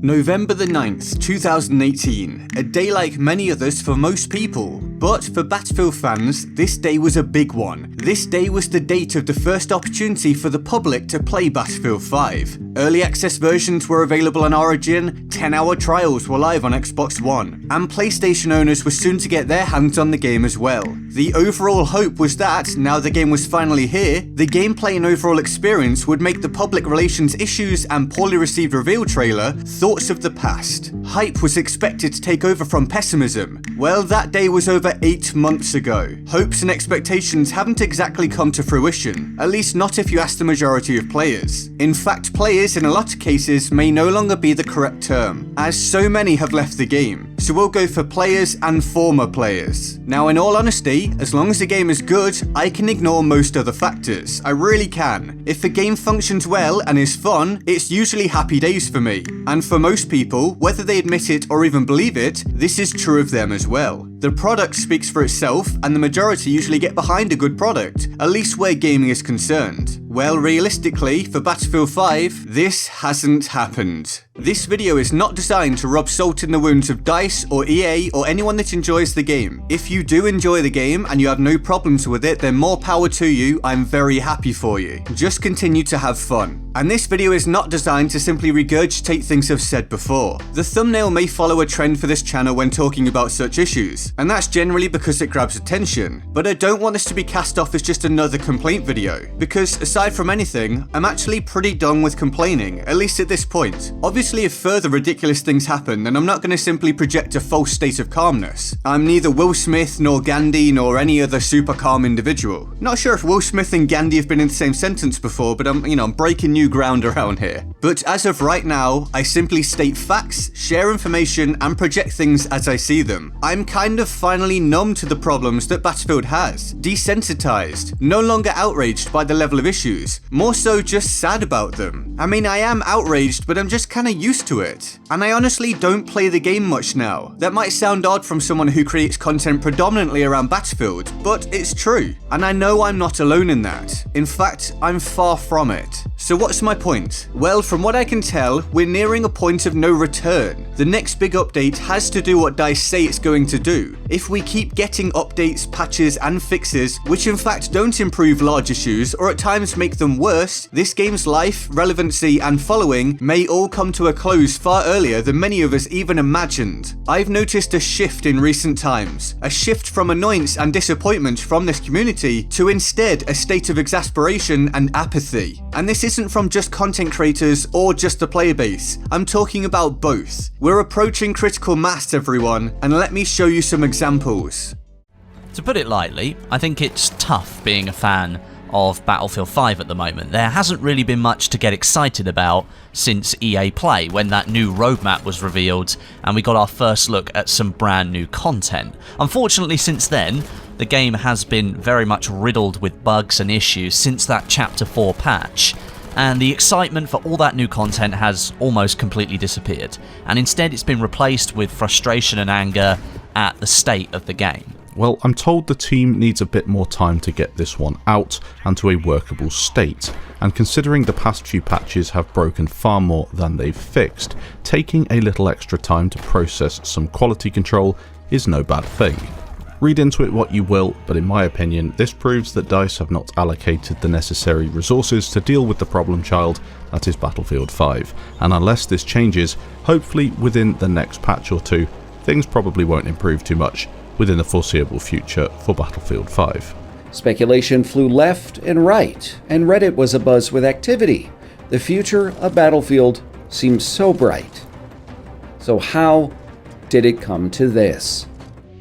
November the 9th, 2018, a day like many others for most people. But for Battlefield fans, this day was a big one. This day was the date of the first opportunity for the public to play Battlefield 5. Early access versions were available on Origin, 10-hour trials were live on Xbox One, and PlayStation owners were soon to get their hands on the game as well. The overall hope was that, now the game was finally here, the gameplay and overall experience would make the public relations issues and poorly received reveal trailer thoughts of the past. Hype was expected to take over from pessimism. Well, that day was over 8 months ago. Hopes and expectations haven't exactly come to fruition, at least not if you ask the majority of players. In fact, players in a lot of cases may no longer be the correct term, as so many have left the game. So we'll go for players and former players. Now, in all honesty, as long as the game is good, I can ignore most other factors. I really can. If the game functions well and is fun, it's usually happy days for me. And for most people, whether they admit it or even believe it, this is true of them as well. The product speaks for itself, and the majority usually get behind a good product, at least where gaming is concerned. Well, realistically, for Battlefield 5, this hasn't happened. This video is not designed to rub salt in the wounds of DICE or EA or anyone that enjoys the game. If you do enjoy the game and you have no problems with it, then more power to you, I'm very happy for you. Just continue to have fun. And this video is not designed to simply regurgitate things I've said before. The thumbnail may follow a trend for this channel when talking about such issues, and that's generally because it grabs attention. But I don't want this to be cast off as just another complaint video, because aside from anything, I'm actually pretty done with complaining, at least at this point. Obviously, if further ridiculous things happen, then I'm not going to simply project a false state of calmness. I'm neither Will Smith, nor Gandhi, nor any other super calm individual. Not sure if Will Smith and Gandhi have been in the same sentence before, but I'm breaking new ground around here. But as of right now, I simply state facts, share information, and project things as I see them. I'm kind of finally numb to the problems that Battlefield has. Desensitized. No longer outraged by the level of issues. More so just sad about them. I mean, I am outraged, but I'm just kinda used to it. And I honestly don't play the game much now. That might sound odd from someone who creates content predominantly around Battlefield, but it's true. And I know I'm not alone in that. In fact, I'm far from it. So what's my point? Well, from what I can tell, we're nearing a point of no return. The next big update has to do what DICE say it's going to do. If we keep getting updates, patches, and fixes, which in fact don't improve large issues or at times make them worse, this game's life, relevancy, and following may all come to a close far earlier than many of us even imagined. I've noticed a shift in recent times, a shift from annoyance and disappointment from this community to instead a state of exasperation and apathy. And this isn't from just content creators or just the player base. I'm talking about both. We're approaching critical mass, everyone, and let me show you some examples. To put it lightly, I think it's tough being a fan of Battlefield 5 at the moment. There hasn't really been much to get excited about since EA Play, when that new roadmap was revealed and we got our first look at some brand new content. Unfortunately, since then, the game has been very much riddled with bugs and issues since that Chapter 4 patch, and the excitement for all that new content has almost completely disappeared, and instead it's been replaced with frustration and anger at the state of the game. Well, I'm told the team needs a bit more time to get this one out and to a workable state, and considering the past few patches have broken far more than they've fixed, taking a little extra time to process some quality control is no bad thing. Read into it what you will, but in my opinion, this proves that DICE have not allocated the necessary resources to deal with the problem child that is Battlefield 5, and unless this changes, hopefully within the next patch or two, things probably won't improve too much within the foreseeable future for Battlefield 5. Speculation flew left and right, and Reddit was abuzz with activity. The future of Battlefield seems so bright. So how did it come to this?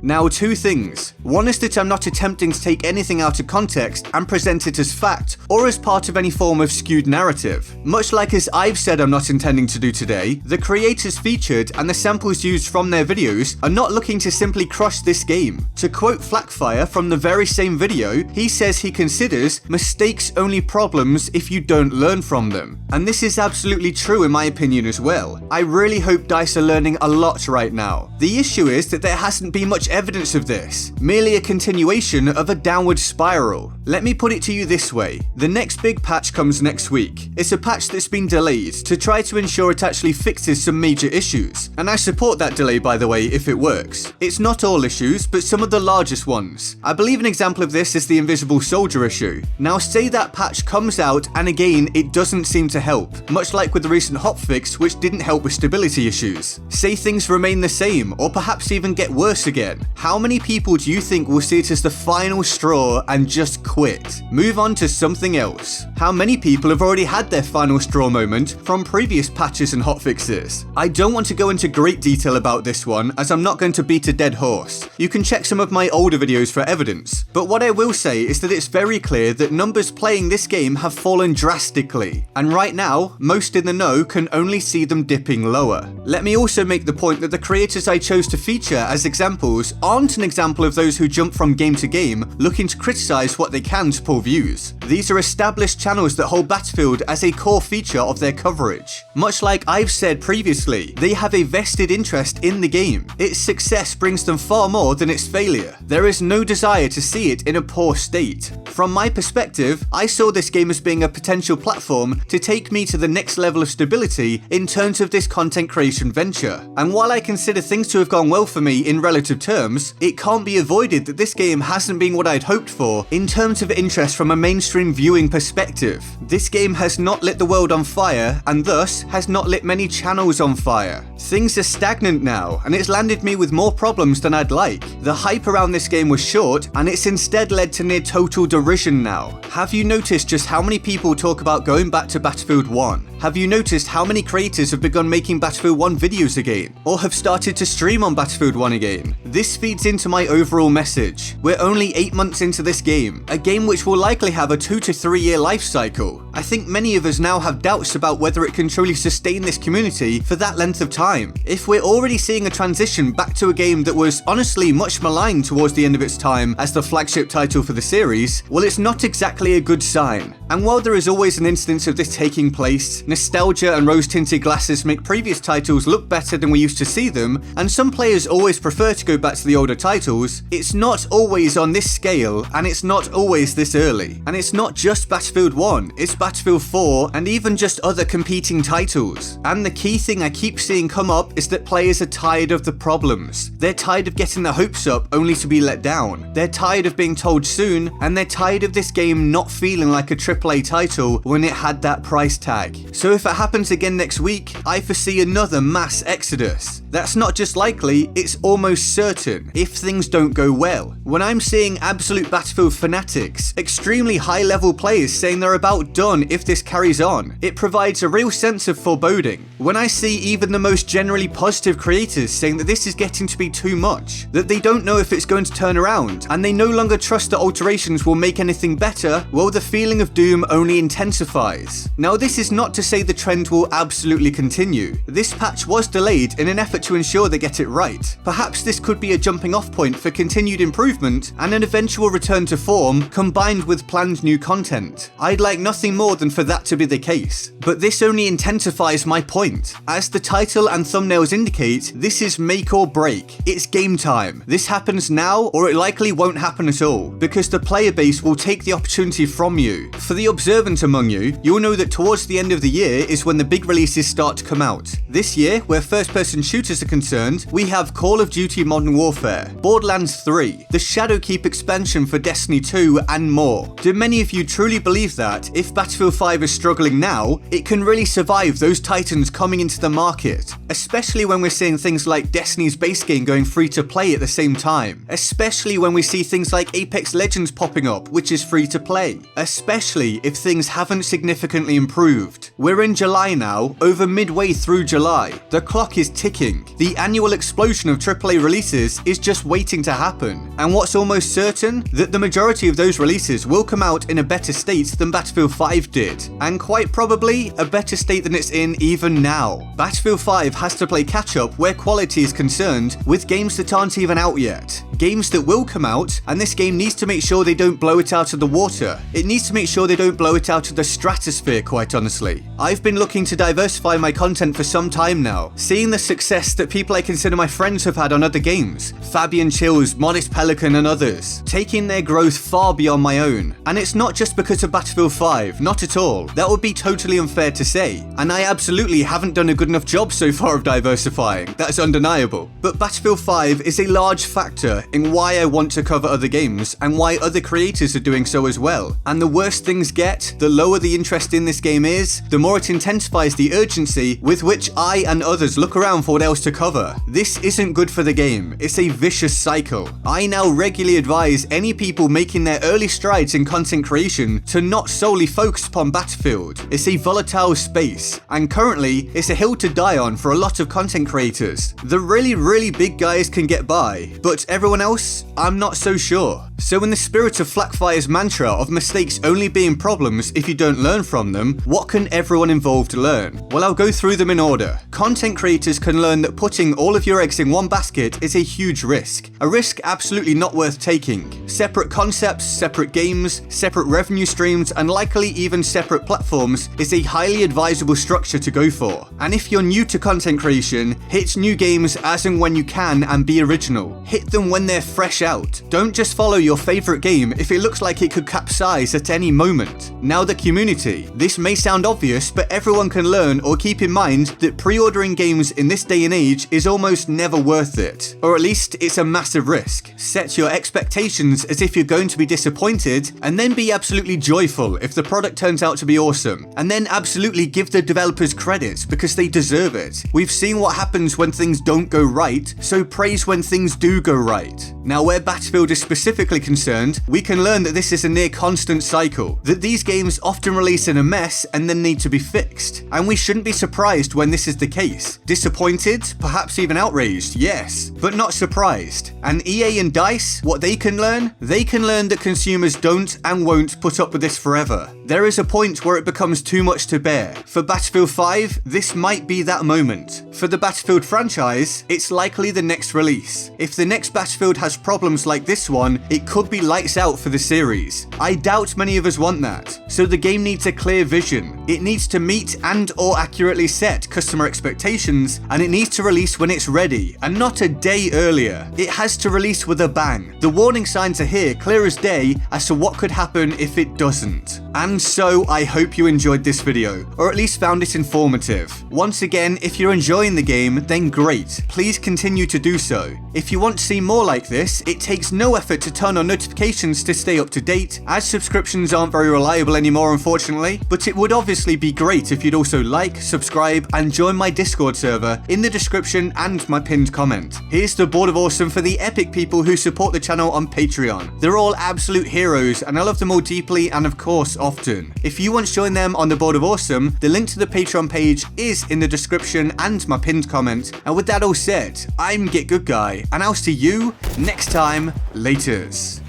Now, two things. One is that I'm not attempting to take anything out of context and present it as fact or as part of any form of skewed narrative. Much like as I've said I'm not intending to do today, the creators featured and the samples used from their videos are not looking to simply crush this game. To quote Flackfire from the very same video, he says he considers mistakes only problems if you don't learn from them. And this is absolutely true in my opinion as well. I really hope DICE are learning a lot right now. The issue is that there hasn't been much evidence of this, merely a continuation of a downward spiral. Let me put it to you this way. The next big patch comes next week. It's a patch that's been delayed to try to ensure it actually fixes some major issues, and I support that delay, by the way, if it works. It's not all issues, but some of the largest ones. I believe an example of this is the Invisible Soldier issue. Now say that patch comes out and again it doesn't seem to help, much like with the recent hotfix which didn't help with stability issues. Say things remain the same or perhaps even get worse again. How many people do you think will see it as the final straw and just quit? Move on to something else. How many people have already had their final straw moment from previous patches and hotfixes? I don't want to go into great detail about this one as I'm not going to beat a dead horse. You can check some of my older videos for evidence, but what I will say is that it's very clear that numbers playing this game have fallen drastically, and right now, most in the know can only see them dipping lower. Let me also make the point that the creators I chose to feature as examples aren't an example of those who jump from game to game looking to criticize what they can to pull views. These are established channels that hold Battlefield as a core feature of their coverage. Much like I've said previously, they have a vested interest in the game. Its success brings them far more than its failure. There is no desire to see it in a poor state. From my perspective, I saw this game as being a potential platform to take me to the next level of stability in terms of this content creation venture. And while I consider things to have gone well for me in relative terms, it can't be avoided that this game hasn't been what I'd hoped for in terms of interest from a mainstream viewing perspective. This game has not lit the world on fire and thus has not lit many channels on fire. Things are stagnant now and it's landed me with more problems than I'd like. The hype around this game was short and it's instead led to near total derision now. Have you noticed just how many people talk about going back to Battlefield 1? Have you noticed how many creators have begun making Battlefield 1 videos again, or have started to stream on Battlefield 1 again? This feeds into my overall message. We're only 8 months into this game, a game which will likely have a 2 to 3 year life cycle. I think many of us now have doubts about whether it can truly sustain this community for that length of time. If we're already seeing a transition back to a game that was honestly much maligned towards the end of its time as the flagship title for the series, well, it's not exactly a good sign. And while there is always an instance of this taking place, nostalgia and rose-tinted glasses make previous titles look better than we used to see them, and some players always prefer to go back to the older titles, it's not always on this scale, and it's not always this early. And it's not just Battlefield 1, it's Battlefield 4, and even just other competing titles. And the key thing I keep seeing come up is that players are tired of the problems. They're tired of getting their hopes up only to be let down. They're tired of being told soon, and they're tired of this game not feeling like a AAA title when it had that price tag. So if it happens again next week, I foresee another mass exodus. That's not just likely, it's almost certain, if things don't go well. When I'm seeing absolute Battlefield fanatics, extremely high-level players saying they're about done if this carries on, it provides a real sense of foreboding. When I see even the most generally positive creators saying that this is getting to be too much, that they don't know if it's going to turn around, and they no longer trust that alterations will make anything better, well, the feeling of doom only intensifies. Now, this is not to say the trend will absolutely continue. This patch was delayed in an effort to ensure they get it right. Perhaps this could be a jumping off point for continued improvement and an eventual return to form combined with planned new content. I'd like nothing more than for that to be the case. But this only intensifies my point. As the title and thumbnails indicate, this is make or break. It's game time. This happens now or it likely won't happen at all, because the player base will take the opportunity from you. For the observant among you, you'll know that towards the end of the year is when the big releases start to come out. This year, where first-person shooters are concerned, we have Call of Duty Modern Warfare, Borderlands 3, the Shadowkeep expansion for Destiny 2, and more. Do many of you truly believe that, if Battlefield 5 is struggling now, it can really survive those titans coming into the market? Especially when we're seeing things like Destiny's base game going free to play at the same time. Especially when we see things like Apex Legends popping up, which is free to play. Especially if things haven't significantly improved. We're in July now, over midway through July. The clock is ticking. The annual explosion of AAA releases is just waiting to happen. And what's almost certain? That the majority of those releases will come out in a better state than Battlefield 5 did. And quite probably a better state than it's in even now. Battlefield 5 has to play catch up where quality is concerned with games that aren't even out yet. games that will come out, and this game needs to make sure they don't blow it out of the water. It needs to make sure they don't blow it out of the stratosphere, quite honestly. I've been looking to diversify my content for some time now, seeing the success that people I consider my friends have had on other games, Fabian Chills, Modest Pelican and others, taking their growth far beyond my own. And it's not just because of Battlefield 5, not at all. That would be totally unfair to say, and I absolutely haven't done a good enough job so far of diversifying, that's undeniable. But Battlefield 5 is a large factor in why I want to cover other games and why other creators are doing so as well. And the worse things get, the lower the interest in this game is, the more it intensifies the urgency with which I and others look around for what else to cover. This isn't good for the game, it's a vicious cycle. I now regularly advise any people making their early strides in content creation to not solely focus upon Battlefield. It's a volatile space, and currently it's a hill to die on for a lot of content creators. The really big guys can get by, but everyone else, I'm not so sure. So in the spirit of Flakfire's mantra of mistakes only being problems if you don't learn from them, what can everyone involved learn? Well, I'll go through them in order. Content creators can learn that putting all of your eggs in one basket is a huge risk. A risk absolutely not worth taking. Separate concepts, separate games, separate revenue streams, and likely even separate platforms is a highly advisable structure to go for. And if you're new to content creation, hit new games as and when you can and be original. Hit them when they're fresh out. Don't just follow your favorite game if it looks like it could capsize at any moment. Now the community. This may sound obvious, but everyone can learn or keep in mind that pre-ordering games in this day and age is almost never worth it. Or at least it's a massive risk. Set your expectations as if you're going to be disappointed, and then be absolutely joyful if the product turns out to be awesome. And then absolutely give the developers credit because they deserve it. We've seen what happens when things don't go right, so praise when things do go right. Now where Battlefield is specifically concerned, we can learn that this is a near constant cycle, that these games often release in a mess and then need to be fixed. And we shouldn't be surprised when this is the case. Disappointed, perhaps even outraged, yes, but not surprised. And EA and DICE, what they can learn? They can learn that consumers don't and won't put up with this forever. There is a point where it becomes too much to bear. For Battlefield 5, this might be that moment. For the Battlefield franchise, it's likely the next release. If the next Battlefield has problems like this one, it could be lights out for the series. I doubt many of us want that. So the game needs a clear vision. It needs to meet and or accurately set customer expectations, and it needs to release when it's ready, and not a day earlier. It has to release with a bang. The warning signs are here, clear as day, as to what could happen if it doesn't. And so I hope you enjoyed this video, or at least found it informative. Once again, if you're enjoying the game, then great. Please continue to do so. If you want to see more like this, it takes no effort to turn on notifications to stay up to date, as subscriptions aren't very reliable anymore unfortunately, but it would obviously be great if you'd also like, subscribe, and join my Discord server in the description and my pinned comment. Here's the Board of Awesome for the epic people who support the channel on Patreon. They're all absolute heroes, and I love them all deeply and of course often. If you want to join them on the Board of Awesome, the link to the Patreon page is in the description and my pinned comment. And with that all said, I'm GetGoodGuy, and I'll see you next time. Laters.